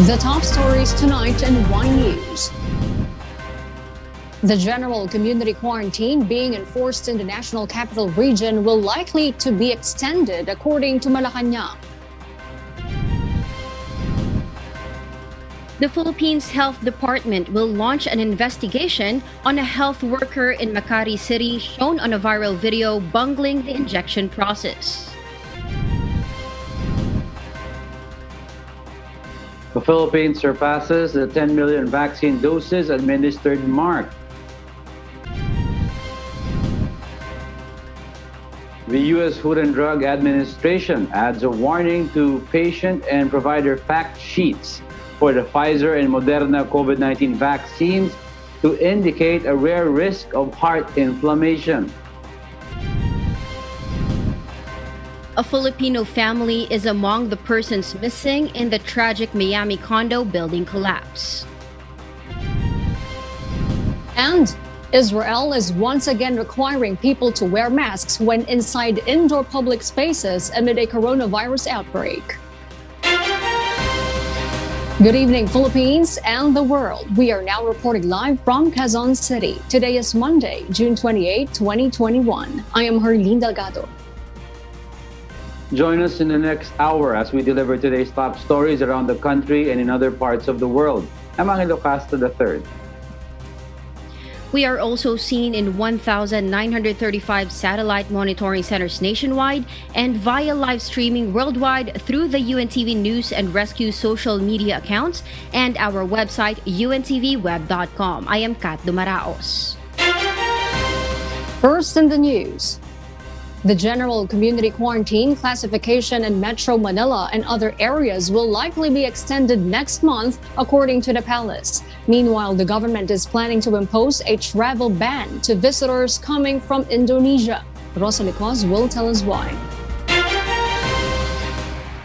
The top stories tonight in Y News. The general community quarantine being enforced in the National Capital Region will likely to be extended, according to Malacañang. The Philippines Health Department will launch an investigation on a health worker in Makati City shown on a viral video bungling the injection process. The Philippines surpasses the 10 million vaccine doses administered mark. The U.S. Food and Drug Administration adds a warning to patient and provider fact sheets for the Pfizer and Moderna COVID-19 vaccines to indicate a rare risk of heart inflammation. A Filipino family is among the persons missing in the tragic Miami condo building collapse. And Israel is once again requiring people to wear masks when inside indoor public spaces amid a coronavirus outbreak. Good evening, Philippines and the world. We are now reporting live from Quezon City. Today is Monday, June 28, 2021. I am Herlene Delgado. Join us in the next hour as we deliver today's top stories around the country and in other parts of the world. I'm Angelo Castro III. We are also seen in 1,935 satellite monitoring centers nationwide and via live streaming worldwide through the UNTV News and Rescue social media accounts and our website untvweb.com. I am Kat Dumaraos. First in the news. The general community quarantine classification in Metro Manila and other areas will likely be extended next month, according to the palace. Meanwhile, the government is planning to impose a travel ban to visitors coming from Indonesia. Rosa Licos will tell us why.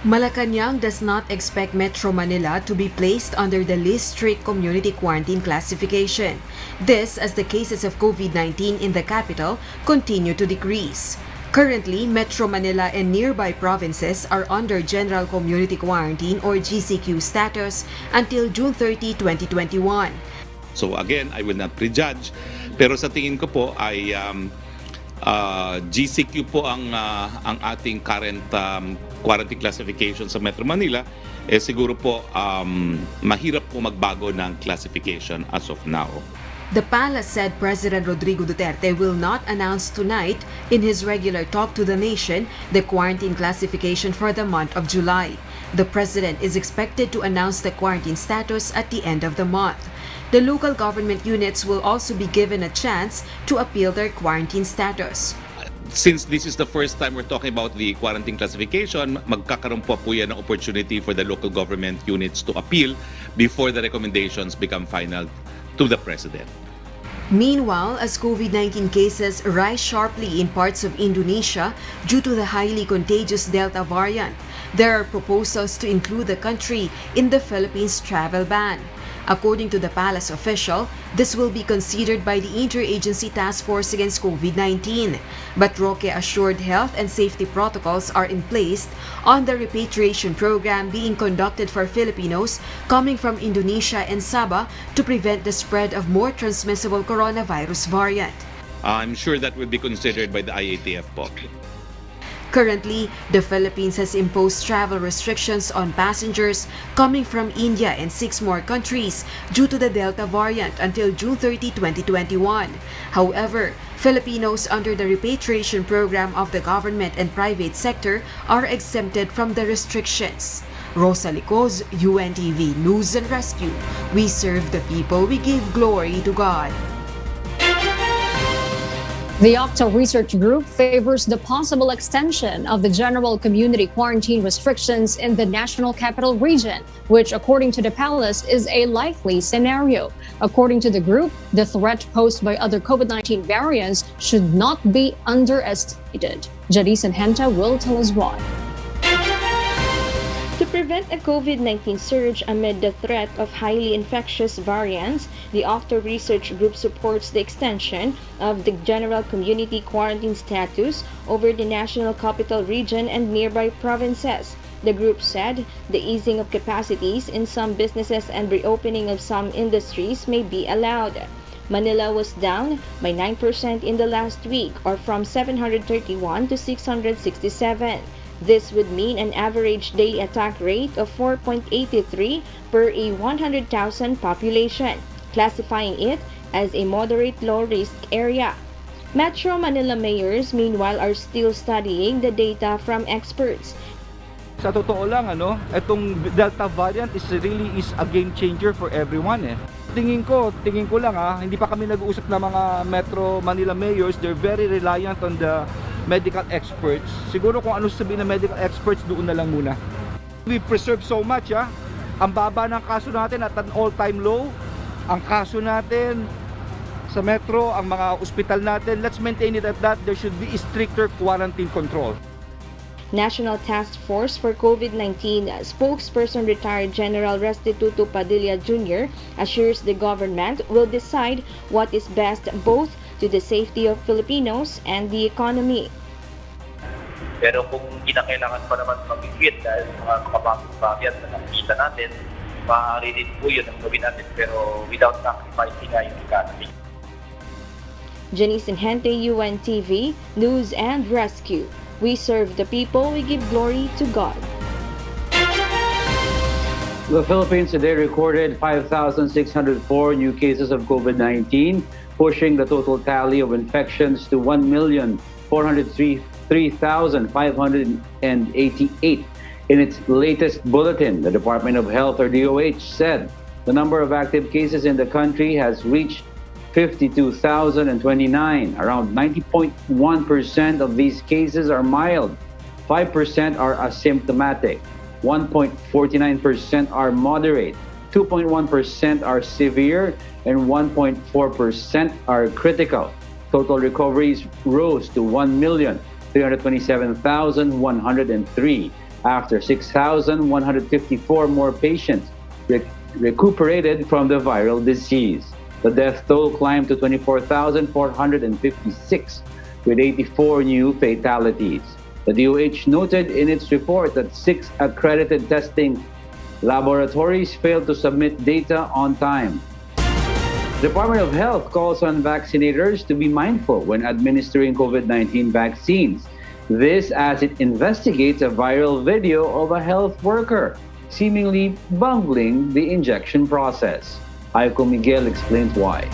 Malacañang does not expect Metro Manila to be placed under the least strict community quarantine classification. This as the cases of COVID-19 in the capital continue to decrease. Currently, Metro Manila and nearby provinces are under General Community Quarantine or GCQ status until June 30, 2021. So again, I will not prejudge, pero sa tingin ko po ay GCQ po ang ating current quarantine classification sa Metro Manila. Siguro po mahirap po magbago ng classification as of now. The palace said President Rodrigo Duterte will not announce tonight in his regular talk to the nation the quarantine classification for the month of July. The president is expected to announce the quarantine status at the end of the month. The local government units will also be given a chance to appeal their quarantine status. Since this is the first time we're talking about the quarantine classification, magkakaroon po yan ng opportunity for the local government units to appeal before the recommendations become final to the president. Meanwhile, as COVID-19 cases rise sharply in parts of Indonesia due to the highly contagious Delta variant, there are proposals to include the country in the Philippines travel ban. According to the palace official, this will be considered by the Interagency Task Force against COVID-19. But Roque assured health and safety protocols are in place on the repatriation program being conducted for Filipinos coming from Indonesia and Sabah to prevent the spread of more transmissible coronavirus variant. I'm sure that will be considered by the IATF po. Currently, the Philippines has imposed travel restrictions on passengers coming from India and 6 more countries due to the Delta variant until June 30, 2021. However, Filipinos under the repatriation program of the government and private sector are exempted from the restrictions. Rosa Licos, UNTV News and Rescue. We serve the people, we give glory to God. The Octa Research Group favors the possible extension of the general community quarantine restrictions in the National Capital Region, which, according to the palace, is a likely scenario. According to the group, the threat posed by other COVID-19 variants should not be underestimated. Jadis and Henta will tell us why. To prevent a COVID-19 surge amid the threat of highly infectious variants, the Octa Research Group supports the extension of the general community quarantine status over the National Capital Region and nearby provinces. The group said the easing of capacities in some businesses and reopening of some industries may be allowed. Manila was down by 9% in the last week, or from 731 to 667. This would mean an average daily attack rate of 4.83 per a 100,000 population, classifying it as a moderate low-risk area. Metro Manila mayors, meanwhile, are still studying the data from experts. Sa totoo lang, itong Delta variant is a game changer for everyone eh. Tingin ko lang hindi pa kami nag-uusap ng mga Metro Manila mayors. They're very reliant on the medical experts. Siguro kung ano sabihin ng medical experts, doon na lang muna. We preserve so much Ang baba ng kaso natin at an all-time low. Ang kaso natin sa Metro, ang mga ospital natin, let's maintain it at that. There should be a stricter quarantine control. National Task Force for COVID-19 spokesperson retired General Restituto Padilla Jr. assures the government will decide what is best both to the safety of Filipinos and the economy. Pero kung kinakailangan pa naman mag-quit dahil mga makabagong variant na nakikita natin, maaari din po yun ang gawin natin pero without sacrificing yung economy. Janice Inhente, UNTV, News and Rescue. We serve the people, we give glory to God. The Philippines today recorded 5,604 new cases of COVID-19, pushing the total tally of infections to 1,403,588. In its latest bulletin, the Department of Health, or DOH, said the number of active cases in the country has reached 52,029. Around 90.1% of these cases are mild, 5% are asymptomatic, 1.49% are moderate, 2.1% are severe, and 1.4% are critical. Total recoveries rose to 1,327,103 after 6,154 more patients recuperated from the viral disease. The death toll climbed to 24,456, with 84 new fatalities. The DOH noted in its report that 6 accredited testing laboratories failed to submit data on time. The Department of Health calls on vaccinators to be mindful when administering COVID-19 vaccines. This as it investigates a viral video of a health worker seemingly bungling the injection process. Aiko Miguel explains why.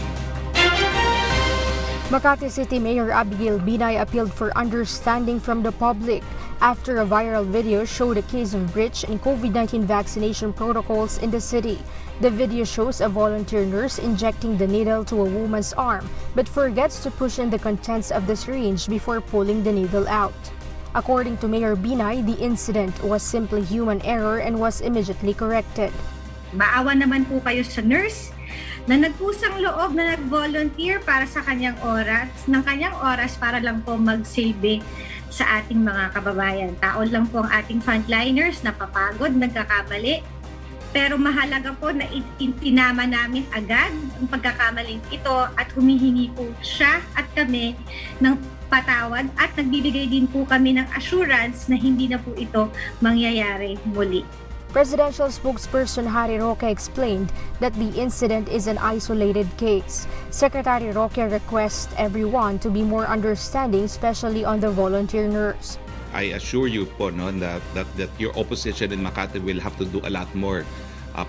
Makati City Mayor Abigail Binay appealed for understanding from the public after a viral video showed a case of breach in COVID-19 vaccination protocols in the city. The video shows a volunteer nurse injecting the needle to a woman's arm but forgets to push in the contents of the syringe before pulling the needle out. According to Mayor Binay, the incident was simply human error and was immediately corrected. Maawa naman po kayo sa nurse na nagpusang loob na nag-volunteer para sa kanyang oras para lang po magsilbi sa ating mga kababayan. Taon lang po ang ating frontliners, napapagod, nagkakamali. Pero mahalaga po na itinama namin agad ang pagkakamaling ito at humihingi po siya at kami ng patawad at nagbibigay din po kami ng assurance na hindi na po ito mangyayari muli. Presidential spokesperson Harry Roque explained that the incident is an isolated case. Secretary Roque requests everyone to be more understanding, especially on the volunteer nurse. I assure you po that your opposition in Makati will have to do a lot more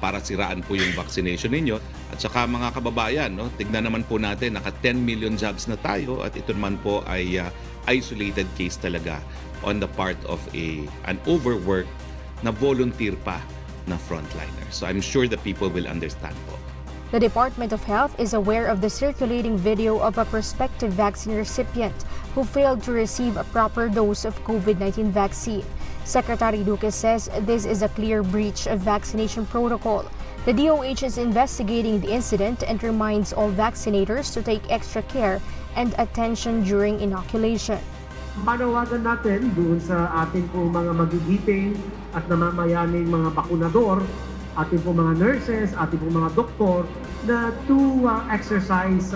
para siraan po yung vaccination ninyo. At saka mga kababayan, tignan naman po natin, naka 10 million jobs na tayo at ito naman po ay isolated case talaga on the part of an overworked na volunteer pa na frontliner. So I'm sure the people will understand po. The Department of Health is aware of the circulating video of a prospective vaccine recipient who failed to receive a proper dose of COVID-19 vaccine. Secretary Duque says this is a clear breach of vaccination protocol. The DOH is investigating the incident and reminds all vaccinators to take extra care and attention during inoculation. Panawagan natin doon sa ating pong mga magigiting at namamayaning mga bakunador, ating pong mga nurses, ating pong mga doktor na to exercise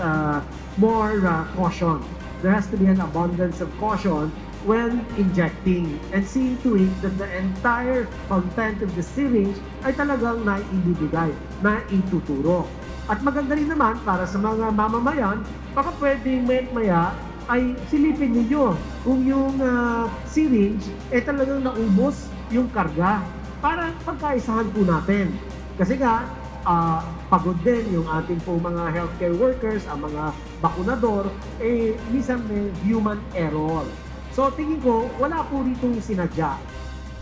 more caution. There has to be an abundance of caution when injecting and seeing to it that the entire content of the syringe ay talagang naibibigay, naituturo. At maganda rin naman para sa mga mamamayan, baka pwedeng maya ay silipin ninyo kung yung syringe ay talagang naubos yung karga para pagkaisahan po natin. Kasi nga, pagod din yung ating po mga healthcare workers, ang mga bakunador, minsan may human error. So tingin ko, wala po ritong sinadya.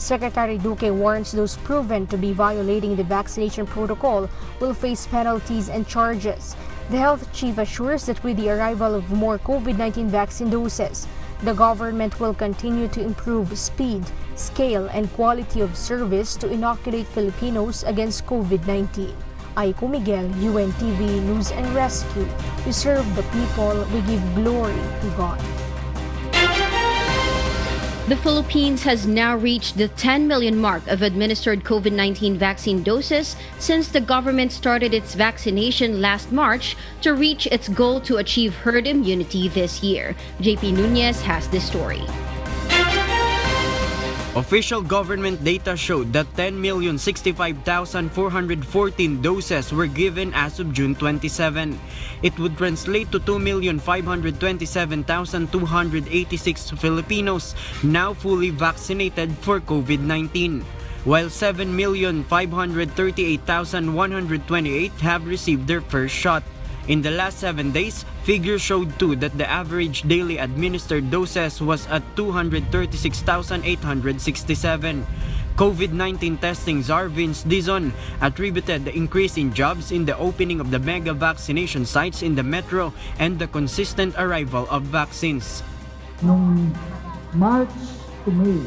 Secretary Duque warns those proven to be violating the vaccination protocol will face penalties and charges. The health chief assures that with the arrival of more COVID-19 vaccine doses, the government will continue to improve speed, scale, and quality of service to inoculate Filipinos against COVID-19. Aiko Miguel, UNTV News and Rescue. We serve the people, we give glory to God. The Philippines has now reached the 10 million mark of administered COVID-19 vaccine doses since the government started its vaccination last March to reach its goal to achieve herd immunity this year. JP Nunez has this story. Official government data showed that 10,065,414 doses were given as of June 27. It would translate to 2,527,286 Filipinos now fully vaccinated for COVID-19, while 7,538,128 have received their first shot. In the last 7 days, figures showed too that the average daily administered doses was at 236,867. COVID-19 testing czar Vince Dizon attributed the increase in jobs in the opening of the mega vaccination sites in the metro and the consistent arrival of vaccines. Nung March to May,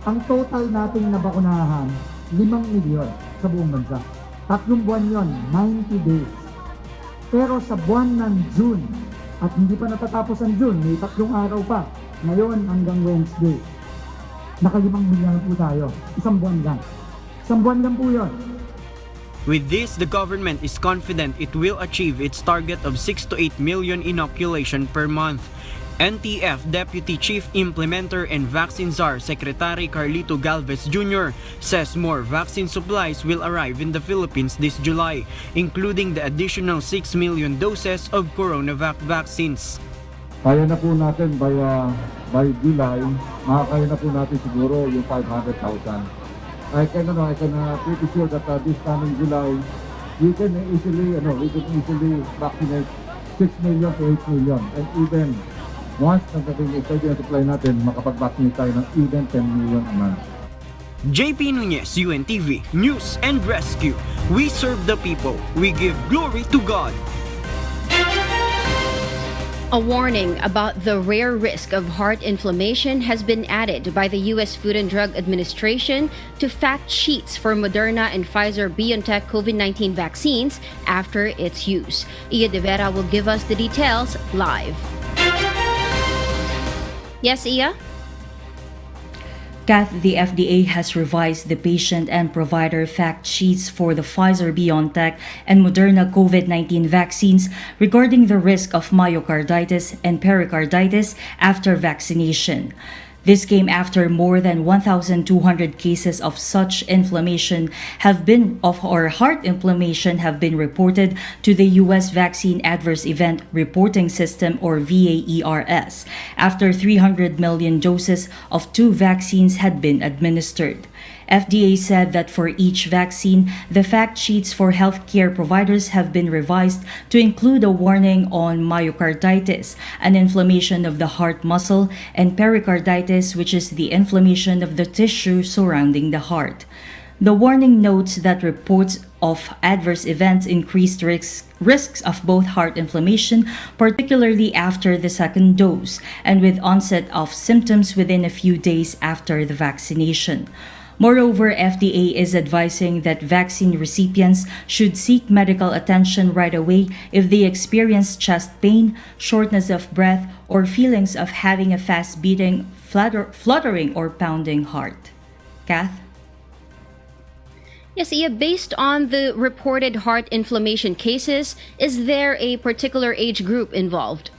ang total nating nabakunahan, 5 milyon sa buong bansa. 3 buwan yon, 90 days. Pero sa buwan ng June, at hindi pa natatapos ang June, may 3 araw pa, ngayon hanggang Wednesday, naka 5 milyon po tayo. Isang buwan lang. Isang buwan lang po yun. With this, the government is confident it will achieve its target of 6 to 8 million inoculation per month. NTF Deputy Chief Implementer and Vaccine Czar Secretary Carlito Galvez Jr. says more vaccine supplies will arrive in the Philippines this July, including the additional 6 million doses of CoronaVac vaccines. Kaya na po natin by July, makakaya na po natin siguro yung 500,000. I can pretty sure that this coming July, we can easily vaccinate 6 million to 8 million, and even once nagdating yung supply natin, makapag-vaccinate tayo ng even 10 million a month. JP Nunez, UNTV News and Rescue. We serve the people. We give glory to God. A warning about the rare risk of heart inflammation has been added by the U.S. Food and Drug Administration to fact sheets for Moderna and Pfizer-BioNTech COVID-19 vaccines after its use. Ia De Vera will give us the details live. Yes, Iya? Kath, the FDA has revised the patient and provider fact sheets for the Pfizer-BioNTech and Moderna COVID-19 vaccines regarding the risk of myocarditis and pericarditis after vaccination. This came after more than 1,200 cases of such inflammation have been heart inflammation have been reported to the U.S. Vaccine Adverse Event Reporting System or VAERS after 300 million doses of 2 vaccines had been administered. FDA said that for each vaccine, the fact sheets for healthcare providers have been revised to include a warning on myocarditis, an inflammation of the heart muscle, and pericarditis, which is the inflammation of the tissue surrounding the heart. The warning notes that reports of adverse events increased risks of both heart inflammation, particularly after the second dose, and with onset of symptoms within a few days after the vaccination. Moreover, FDA is advising that vaccine recipients should seek medical attention right away if they experience chest pain, shortness of breath, or feelings of having a fast-beating, fluttering, or pounding heart. Kath? Yes, Iya, based on the reported heart inflammation cases, is there a particular age group involved?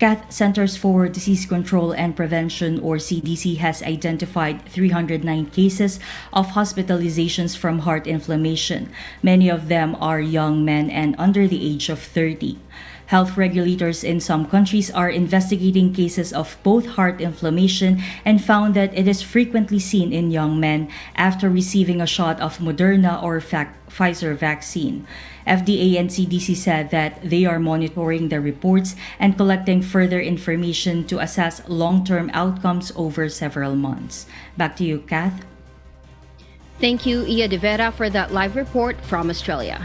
Kath, Centers for Disease Control and Prevention, or CDC, has identified 309 cases of hospitalizations from heart inflammation. Many of them are young men and under the age of 30. Health regulators in some countries are investigating cases of both heart inflammation and found that it is frequently seen in young men after receiving a shot of Moderna or Pfizer vaccine. FDA and CDC said that they are monitoring the reports and collecting further information to assess long-term outcomes over several months. Back to you, Kath. Thank you, Iya De Vera, for that live report from Australia.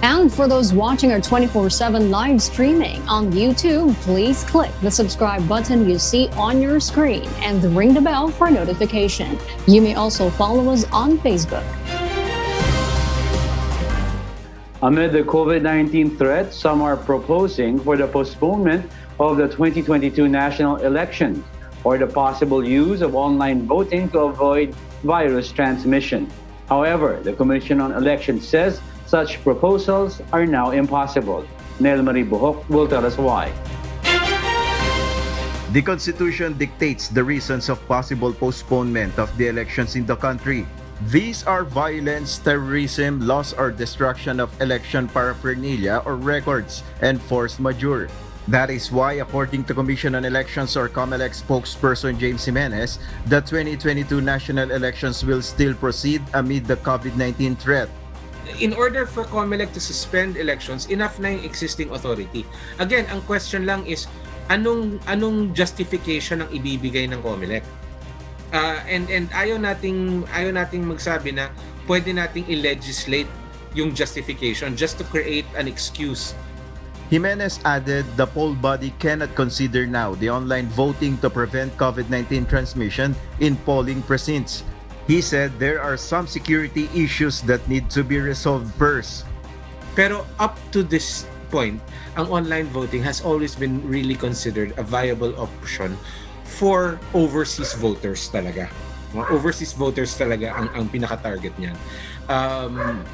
And for those watching our 24/7 live streaming on YouTube, please click the subscribe button you see on your screen and ring the bell for notification. You may also follow us on Facebook. Amid the COVID-19 threat, some are proposing for the postponement of the 2022 national elections or the possible use of online voting to avoid virus transmission. However, the Commission on Elections says such proposals are now impossible. Nel Marie Buhok will tell us why. The Constitution dictates the reasons of possible postponement of the elections in the country. These are violence, terrorism, loss or destruction of election paraphernalia or records, and force majeure. That is why, according to Commission on Elections or COMELEC spokesperson James Jimenez, the 2022 national elections will still proceed amid the COVID-19 threat. In order for COMELEC to suspend elections, enough na yung existing authority. Again, ang question lang is, anong justification ang ibibigay ng COMELEC? And ayaw nating magsabi na pwede nating i-legislate yung justification just to create an excuse. Jimenez added the poll body cannot consider now the online voting to prevent COVID-19 transmission in polling precincts. He said there are some security issues that need to be resolved first. Pero up to this point, ang online voting has always been really considered a viable option for overseas voters talaga. Mga overseas voters talaga ang pinaka-target niyan.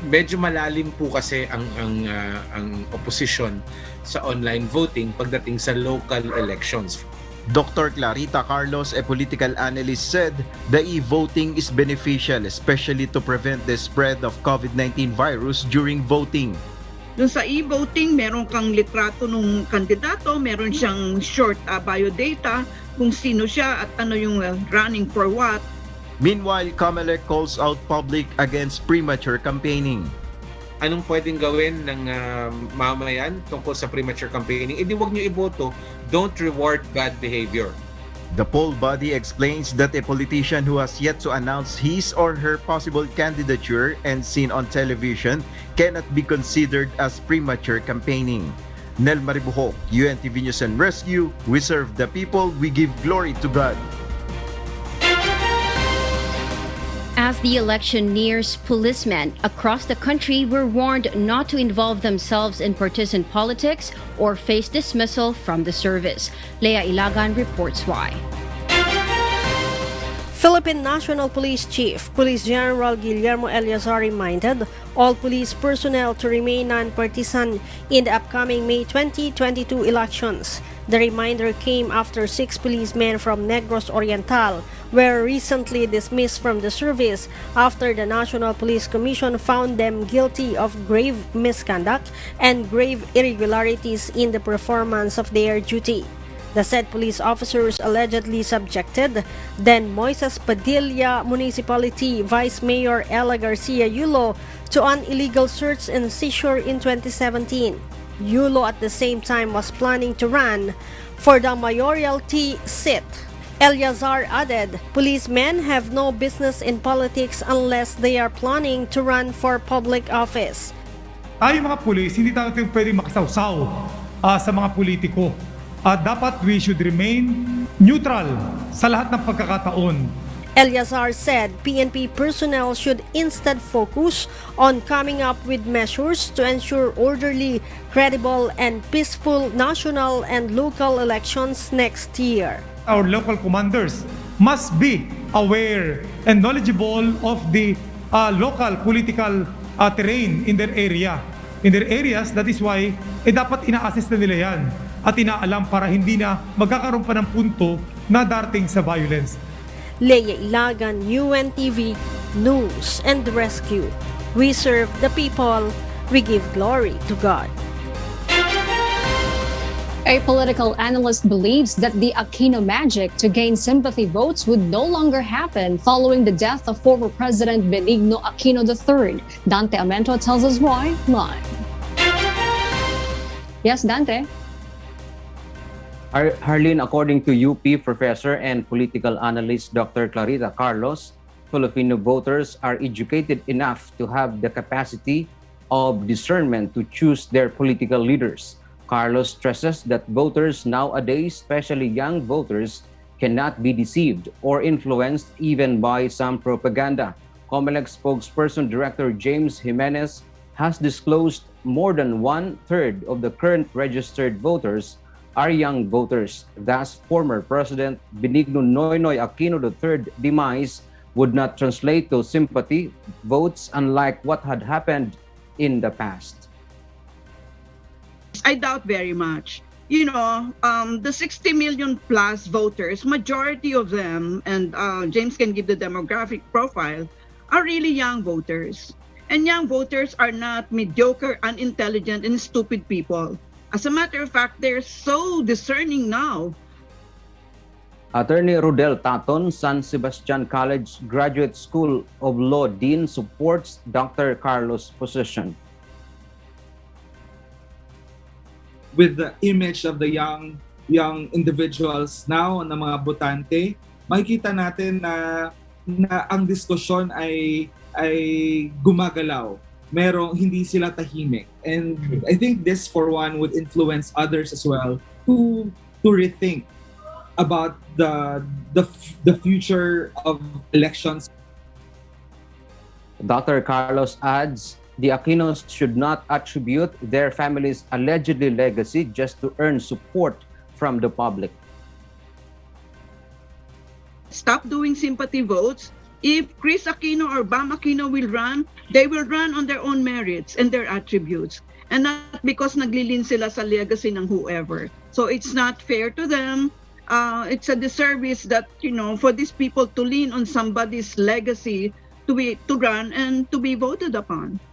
Medyo malalim po kasi ang opposition sa online voting pagdating sa local elections. Dr. Clarita Carlos, a political analyst, said the e-voting is beneficial, especially to prevent the spread of COVID-19 virus during voting. Doon sa e-voting, meron kang litrato ng kandidato, meron siyang short biodata, kung sino siya at ano yung running for what. Meanwhile, COMELEC calls out public against premature campaigning. Anong pwedeng gawin ng mamayan tungkol sa premature campaigning? Hindi wag nyo iboto, don't reward bad behavior. The poll body explains that a politician who has yet to announce his or her possible candidature and seen on television cannot be considered as premature campaigning. Nel Maribuhok, UNTV News and Rescue, we serve the people, we give glory to God. As the election nears, policemen across the country were warned not to involve themselves in partisan politics or face dismissal from the service. Leah Ilagan reports why. Philippine National Police Chief Police General Guillermo Eleazar reminded all police personnel to remain non-partisan in the upcoming May 2022 elections. The reminder came after 6 policemen from Negros Oriental were recently dismissed from the service after the National Police Commission found them guilty of grave misconduct and grave irregularities in the performance of their duty. The said police officers allegedly subjected then Moises Padilla Municipality Vice Mayor Ella Garcia Law to an illegal search and seizure in 2017. Yulo at the same time was planning to run for the mayoralty seat. Eleazar added, policemen have no business in politics unless they are planning to run for public office. Tayo mga pulis, hindi tayo pwedeng makasawsaw sa mga politiko. Dapat we should remain neutral sa lahat ng pagkakataon. Eleazar said PNP personnel should instead focus on coming up with measures to ensure orderly, credible, and peaceful national and local elections next year. Our local commanders must be aware and knowledgeable of the local political terrain in their area. in their areas. That is why, dapat ina-assess na nila yan at inaalam para hindi na magkakaroon pa ng punto na darating sa violence. Leia Ilagan, UNTV, News and Rescue. We serve the people. We give glory to God. A political analyst believes that the Aquino magic to gain sympathy votes would no longer happen following the death of former President Benigno Aquino III. Dante Amento tells us why live. Yes, Dante? Harleen, according to UP professor and political analyst Dr. Clarita Carlos, Filipino voters are educated enough to have the capacity of discernment to choose their political leaders. Carlos stresses that voters nowadays, especially young voters, cannot be deceived or influenced even by some propaganda. COMELEC spokesperson Director James Jimenez has disclosed more than 1/3 of the current registered voters are young voters. Thus, former President Benigno Noynoy Aquino III demise would not translate to sympathy votes, unlike what had happened in the past. I doubt very much. You know, the 60 million plus voters, majority of them, and James can give the demographic profile, are really young voters. And young voters are not mediocre, unintelligent, and stupid people. As a matter of fact, they're so discerning now. Attorney Rodel Taton, San Sebastian College Graduate School of Law Dean, supports Dr. Carlos' position. With the image of the young individuals now na mga botante, makikita natin na ang diskusyon ay gumagalaw. Hindi sila tahimik. And I think this for one would influence others as well to rethink about the future of elections. Dr. Carlos adds, the Aquinos should not attribute their family's allegedly legacy just to earn support from the public. Stop doing sympathy votes. If Chris Aquino or Bam Aquino will run, they will run on their own merits and their attributes, and not because naglilin sila sa legacy ng whoever. So it's not fair to them. It's a disservice that, for these people to lean on somebody's legacy to run and to be voted upon.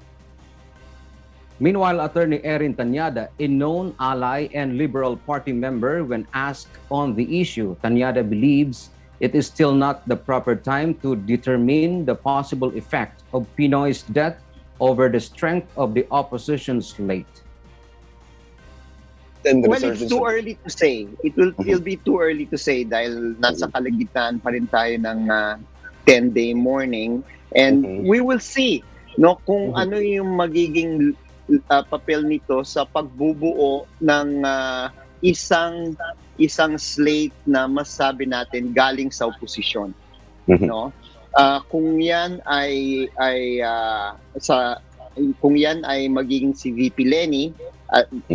Meanwhile, Attorney Erin Tanyada, a known ally and Liberal Party member, when asked on the issue, Tanyada believes it is still not the proper time to determine the possible effect of Pinoy's death over the strength of the opposition's slate. Well, it's too early to say. It'll be too early to say dahil nasa kalagitnaan pa rin tayo ng 10-day mourning, and we will see kung ano yung magiging papel nito sa pagbubuo ng isang slate na masabi natin galing sa oposisyon. Kung yan ay magiging si VP Leni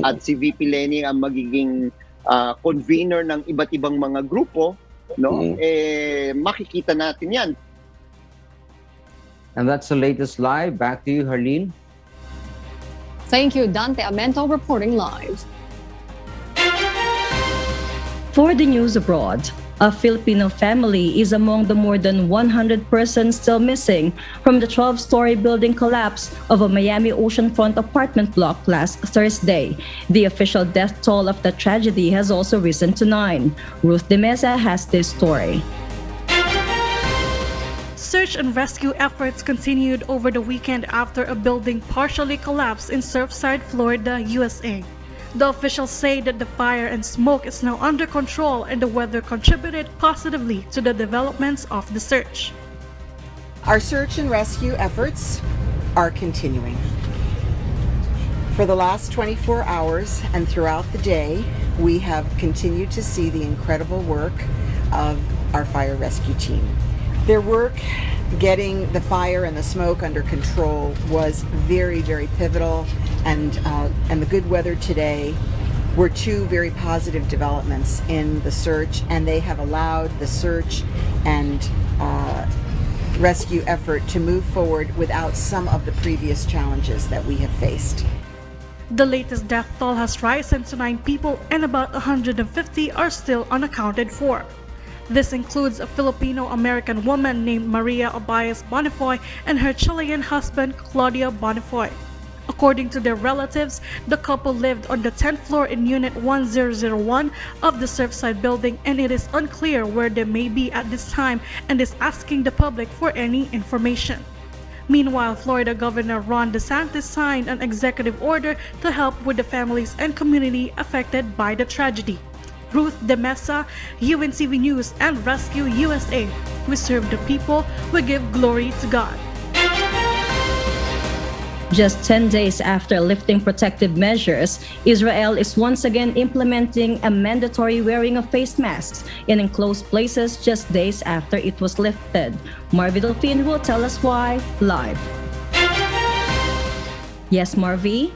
at si VP Leni ang magiging convener ng iba't ibang mga grupo, makikita natin yan. And that's the latest live. Back to you, Harleen. Thank you, Dante Amento, reporting live. For the news abroad, a Filipino family is among the more than 100 persons still missing from the 12-story building collapse of a Miami oceanfront apartment block last Thursday. The official death toll of the tragedy has also risen to 9. Ruth De Mesa has this story. Search and rescue efforts continued over the weekend after a building partially collapsed in Surfside, Florida, USA. The officials say that the fire and smoke is now under control and the weather contributed positively to the developments of the search. Our search and rescue efforts are continuing. For the last 24 hours and throughout the day, we have continued to see the incredible work of our fire rescue team. Their work getting the fire and the smoke under control was very, very pivotal, and the good weather today were two very positive developments in the search, and they have allowed the search and rescue effort to move forward without some of the previous challenges that we have faced. The latest death toll has risen to 9 people and about 150 are still unaccounted for. This includes a Filipino-American woman named Maria Obayes Bonifoy and her Chilean husband Claudio Bonifoy. According to their relatives, the couple lived on the 10th floor in Unit 1001 of the Surfside building, and it is unclear where they may be at this time and is asking the public for any information. Meanwhile, Florida Governor Ron DeSantis signed an executive order to help with the families and community affected by the tragedy. Ruth De Mesa, UNTV News and Rescue USA. We serve the people, we give glory to God. Just 10 days after lifting protective measures, Israel is once again implementing a mandatory wearing of face masks in enclosed places just days after it was lifted. Marvi Delphine will tell us why live. Yes, Marvi?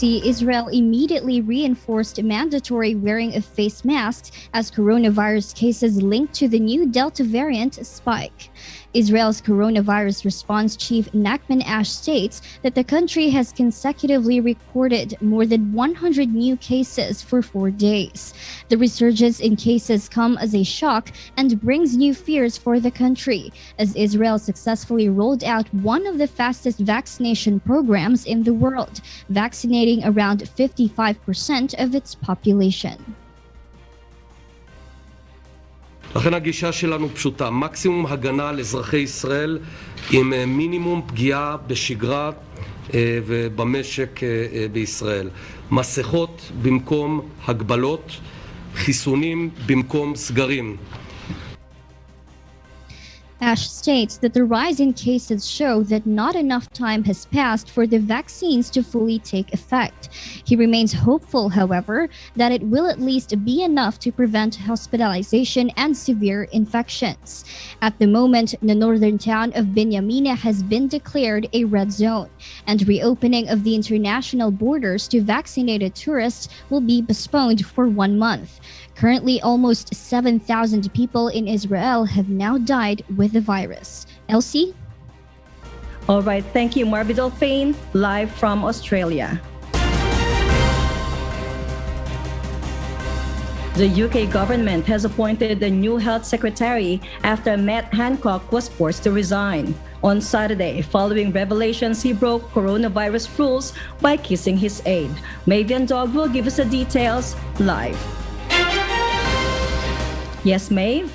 Israel immediately reinforced mandatory wearing of face masks as coronavirus cases linked to the new Delta variant spike. Israel's coronavirus response chief Nachman Ash states that the country has consecutively recorded more than 100 new cases for 4 days. The resurgence in cases come as a shock and brings new fears for the country, as Israel successfully rolled out one of the fastest vaccination programs in the world, vaccinating around 55% of its population. לכן הגישה שלנו פשוטה, מקסימום הגנה על אזרחי ישראל עם מינימום פגיעה בשגרה ובמשק בישראל. מסכות במקום הגבלות, חיסונים במקום סגרים. Ash states that the rise in cases show that not enough time has passed for the vaccines to fully take effect. He remains hopeful, however, that it will at least be enough to prevent hospitalization and severe infections. At the moment, the northern town of Binyamina has been declared a red zone, and reopening of the international borders to vaccinated tourists will be postponed for 1 month. Currently, almost 7,000 people in Israel have now died with the virus. Elsie? All right, thank you, Marvi Delphine, live from Australia. The UK government has appointed a new health secretary after Matt Hancock was forced to resign. On Saturday, following revelations he broke coronavirus rules by kissing his aide. Mavian Dog will give us the details live. Yes, Maeve?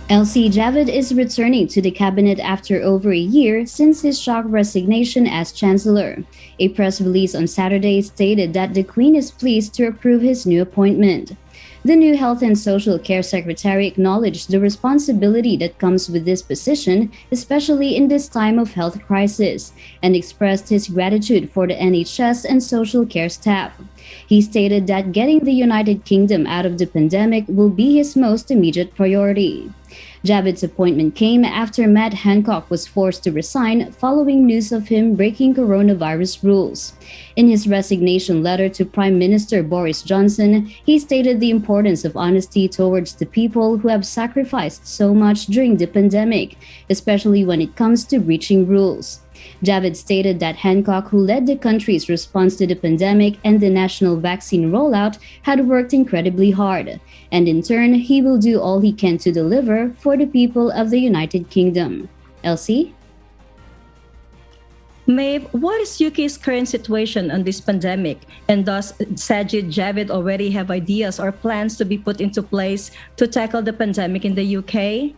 LC Javid is returning to the cabinet after over a year since his shock resignation as chancellor. A press release on Saturday stated that the Queen is pleased to approve his new appointment. The new Health and Social Care Secretary acknowledged the responsibility that comes with this position, especially in this time of health crisis, and expressed his gratitude for the NHS and social care staff. He stated that getting the United Kingdom out of the pandemic will be his most immediate priority. Javid's appointment came after Matt Hancock was forced to resign following news of him breaking coronavirus rules. In his resignation letter to Prime Minister Boris Johnson, he stated the importance of honesty towards the people who have sacrificed so much during the pandemic, especially when it comes to breaching rules. Javid stated that Hancock, who led the country's response to the pandemic and the national vaccine rollout, had worked incredibly hard, and in turn, he will do all he can to deliver for the people of the United Kingdom. Elsie? Maeve, what is UK's current situation on this pandemic? And does Sajid Javid already have ideas or plans to be put into place to tackle the pandemic in the UK?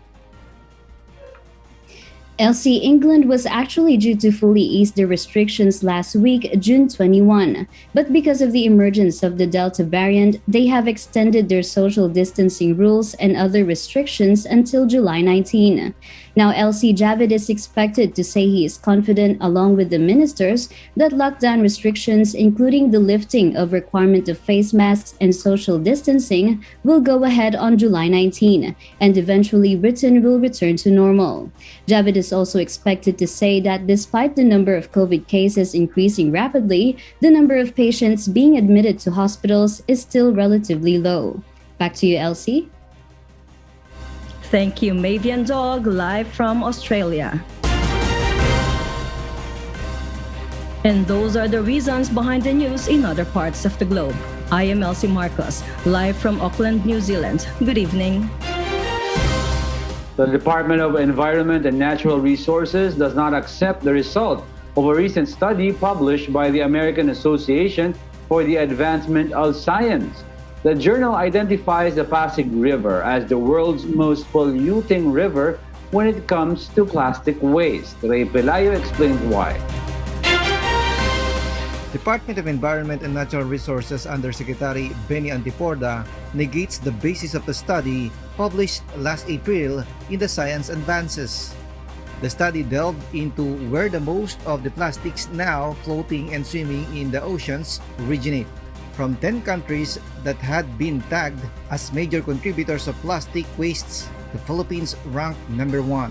Elsie, England was actually due to fully ease the restrictions last week, June 21. But because of the emergence of the Delta variant, they have extended their social distancing rules and other restrictions until July 19. Now, Elsie, Javid is expected to say he is confident, along with the ministers, that lockdown restrictions, including the lifting of requirement of face masks and social distancing, will go ahead on July 19, and eventually Britain will return to normal. Javid is also expected to say that despite the number of COVID cases increasing rapidly, the number of patients being admitted to hospitals is still relatively low. Back to you, Elsie. Thank you, Mavian Dog, live from Australia. And those are the reasons behind the news in other parts of the globe. I am Elsie Marcos, live from Auckland, New Zealand. Good evening. The Department of Environment and Natural Resources does not accept the result of a recent study published by the American Association for the Advancement of Science. The journal identifies the Pasig River as the world's most polluting river when it comes to plastic waste. Ray Pelayo explains why. Department of Environment and Natural Resources Undersecretary Benny Antiporda negates the basis of the study published last April in the Science Advances. The study delved into where the most of the plastics now floating and swimming in the oceans originate. From 10 countries that had been tagged as major contributors of plastic wastes, the Philippines ranked number 1.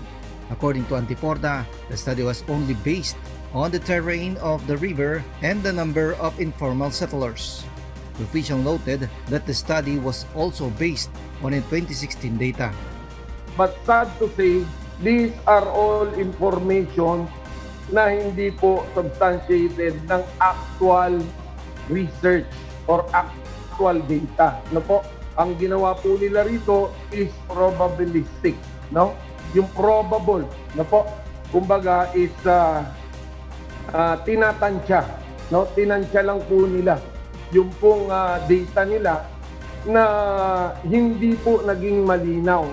According to Antiporda, the study was only based on the terrain of the river and the number of informal settlers. The official noted that the study was also based on a 2016 data. But sad to say, these are all information na hindi po substantiated ng actual research or actual data. No po? Ang ginawa po nila rito is probabilistic, no? Yung probable, no po? Kumbaga is tinatansya, no? Tinansya lang po nila yung pong data nila na hindi po naging malinaw.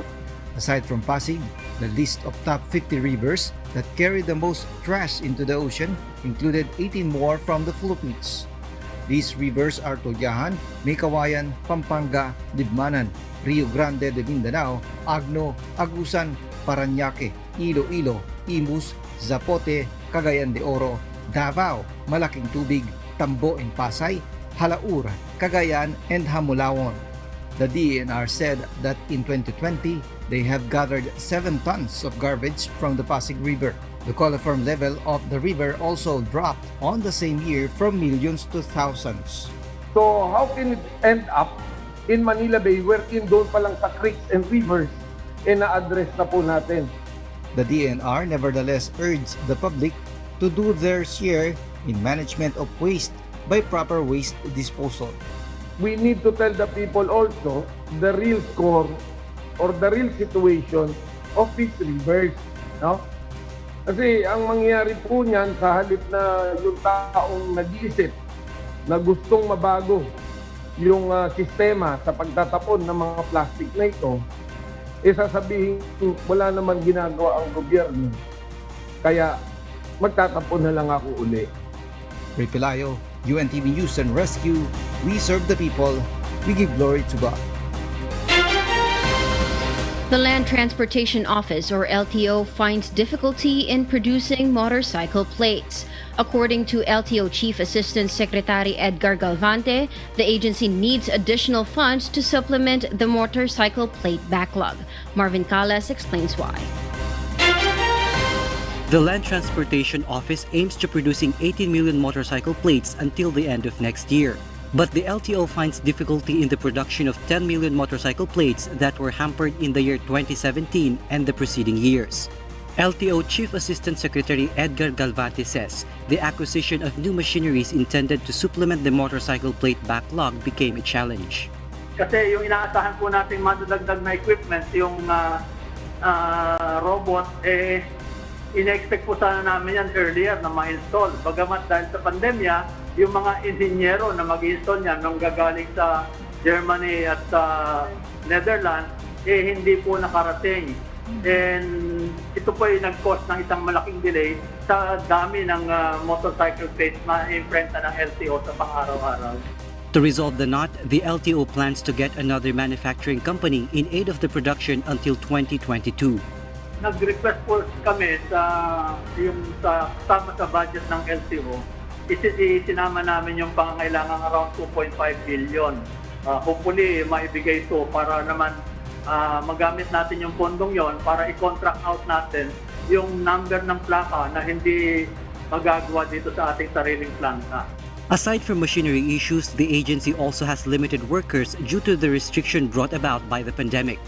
Aside from Pasig, the list of top 50 rivers that carry the most trash into the ocean included 18 more from the Philippines. These rivers are Tulyahan, Meycauayan, Pampanga, Libmanan, Rio Grande de Mindanao, Agno, Agusan, Parañaque, Iloilo, Imus, Zapote, Cagayan de Oro, Davao, Malaking Tubig, Tambo and Pasay, Halaur, Cagayan, and Hamulawon. The DENR said that in 2020, they have gathered 7 tons of garbage from the Pasig River. The coliform level of the river also dropped on the same year from millions to thousands. So how can it end up in Manila Bay wherein doon pa lang sa creeks and rivers na-address na po natin? The DNR nevertheless urged the public to do their share in management of waste by proper waste disposal. We need to tell the people also the real score or the real situation of these rivers, no? Kasi ang mangyayari po niyan sa halip na yung taong nag-iisip na gustong mabago yung sistema sa pagtatapon ng mga plastic na ito, sasabihin wala naman ginagawa ang gobyerno. Kaya magtatapon na lang ako uli. Ray Pelayo, UNTV News and Rescue, we serve the people, we give glory to God. The Land Transportation Office, or LTO, finds difficulty in producing motorcycle plates. According to LTO Chief Assistant Secretary Edgar Galvante, the agency needs additional funds to supplement the motorcycle plate backlog. Marvin Calas explains why. The Land Transportation Office aims to producing 18 million motorcycle plates until the end of next year. But the LTO finds difficulty in the production of 10 million motorcycle plates that were hampered in the year 2017 and the preceding years. LTO Chief Assistant Secretary Edgar Galvante says the acquisition of new machineries intended to supplement the motorcycle plate backlog became a challenge. Kasi yung inaasahan po natin madadagdag na equipment, yung robot, ina-expect po sana namin yan earlier na ma-install. Bagamat dahil sa pandemya, yung mga inhinyero na mag-install niyan nung gagaling sa Germany at sa Netherlands, hindi po nakarating. And ito po ay nag-cause ng isang malaking delay sa dami ng motorcycle plates na imprenta ng LTO sa pang-araw-araw. To resolve the knot, the LTO plans to get another manufacturing company in aid of the production until 2022. Nag-request po kami sa kasama sa budget ng LTO. Isinama namin yung pangangailangan around 2.5 billion. Hopefully, maibigay ito para naman magamit natin yung pondong yon para i-contract out natin yung number ng plaka na hindi magagawa dito sa ating sariling planta. Aside from machinery issues, the agency also has limited workers due to the restriction brought about by the pandemic.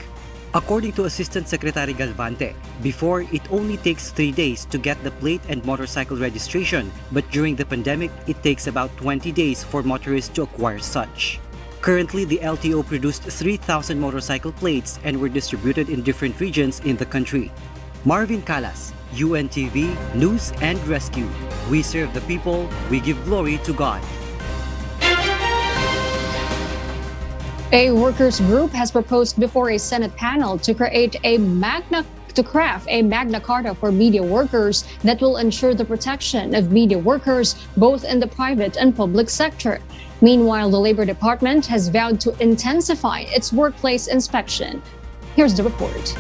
According to Assistant Secretary Galvante, before it only takes 3 days to get the plate and motorcycle registration, but during the pandemic, it takes about 20 days for motorists to acquire such. Currently, the LTO produced 3,000 motorcycle plates and were distributed in different regions in the country. Marvin Calas, UNTV News and Rescue. We serve the people, we give glory to God. A workers' group has proposed before a Senate panel to craft a Magna Carta for media workers that will ensure the protection of media workers both in the private and public sector. Meanwhile, the Labor Department has vowed to intensify its workplace inspection. Here's the report.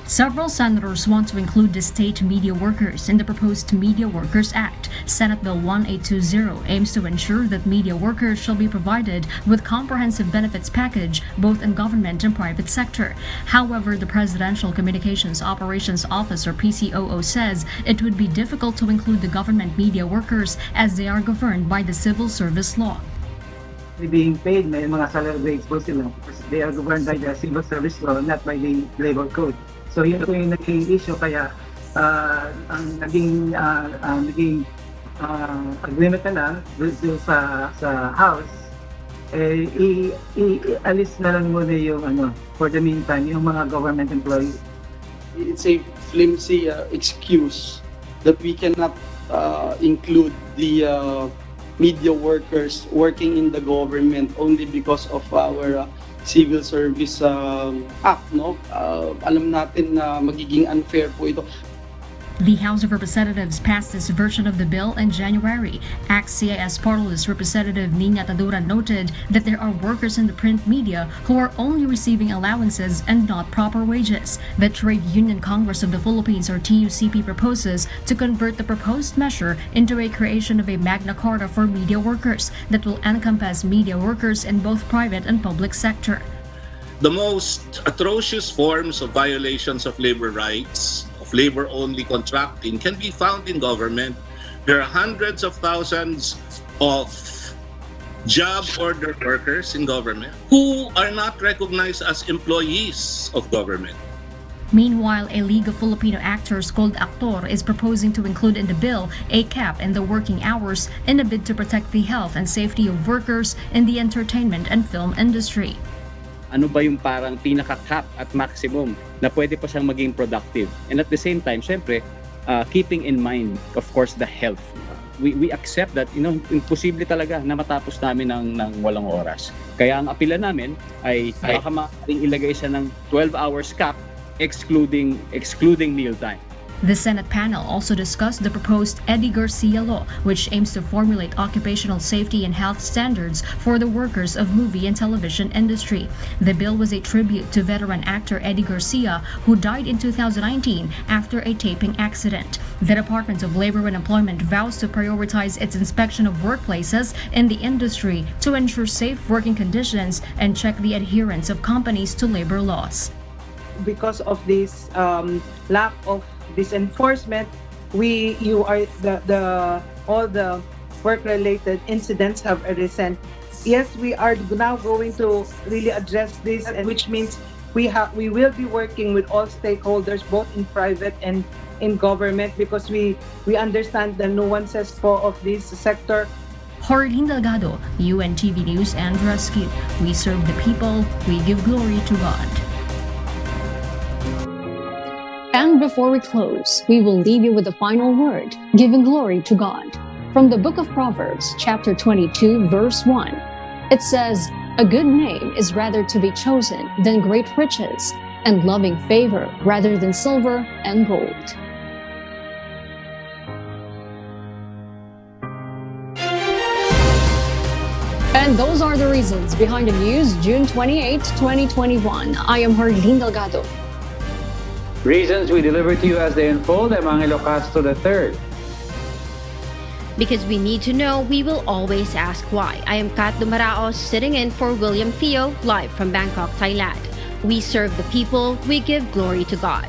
Several senators want to include the state media workers in the proposed Media Workers Act. Senate Bill 1820 aims to ensure that media workers shall be provided with comprehensive benefits package both in government and private sector. However, the Presidential Communications Operations Office or PCOO says it would be difficult to include the government media workers as they are governed by the Civil Service Law. Being paid, may mga salary grades po sila because they are governed by the Civil Service Law, not by the Labor Code. So yun po yung naging issue, kaya ang naging agreement na lang dito sa House, i-alis na lang muna yung for the meantime, yung mga government employees. It's a flimsy excuse that we cannot include the media workers working in the government only because of our Civil Service Act, no? Alam natin na magiging unfair po ito. The House of Representatives passed this version of the bill in January. ACT-CIS Portals Representative Nina Tadura noted that there are workers in the print media who are only receiving allowances and not proper wages. The Trade Union Congress of the Philippines or TUCP proposes to convert the proposed measure into a creation of a Magna Carta for media workers that will encompass media workers in both private and public sector. The most atrocious forms of violations of labor rights, of labor-only contracting, can be found in government. There are hundreds of thousands of job order workers in government who are not recognized as employees of government. Meanwhile, a League of Filipino Actors called Actor is proposing to include in the bill a cap in the working hours in a bid to protect the health and safety of workers in the entertainment and film industry. Ano ba yung parang pinaka-cap at maximum na pwede pa siyang maging productive? And at the same time, syempre, keeping in mind, of course, the health. We accept that, imposible talaga na matapos namin ng walang oras. Kaya ang apela namin ay baka maaaring ilagay siya ng 12 hours cap excluding mealtime. The Senate panel also discussed the proposed Garcia Law, which aims to formulate occupational safety and health standards for the workers of movie and television industry. The bill was a tribute to veteran actor Eddie Garcia, who died in 2019 after a taping accident. The Department of Labor and Employment vows to prioritize its inspection of workplaces in the industry to ensure safe working conditions and check the adherence of companies to labor laws. Because of this lack of this enforcement, all the work-related incidents have arisen. Yes, we are now going to really address this, and which means we will be working with all stakeholders, both in private and in government, because we understand the nuances of this sector. Jorlin Delgado, UNTV News and Rescue. We serve the people, we give glory to God. And before we close, we will leave you with the final word, giving glory to God. From the book of Proverbs, chapter 22, verse 1, it says, "A good name is rather to be chosen than great riches, and loving favor rather than silver and gold." And those are the reasons behind the news, June 28, 2021. I am Jorlin Delgado. Reasons we deliver to you as they unfold. I'm Angelo Castro III. Because we need to know, we will always ask why. I am Kat Dumaraos, sitting in for William Theo, live from Bangkok, Thailand. We serve the people, we give glory to God.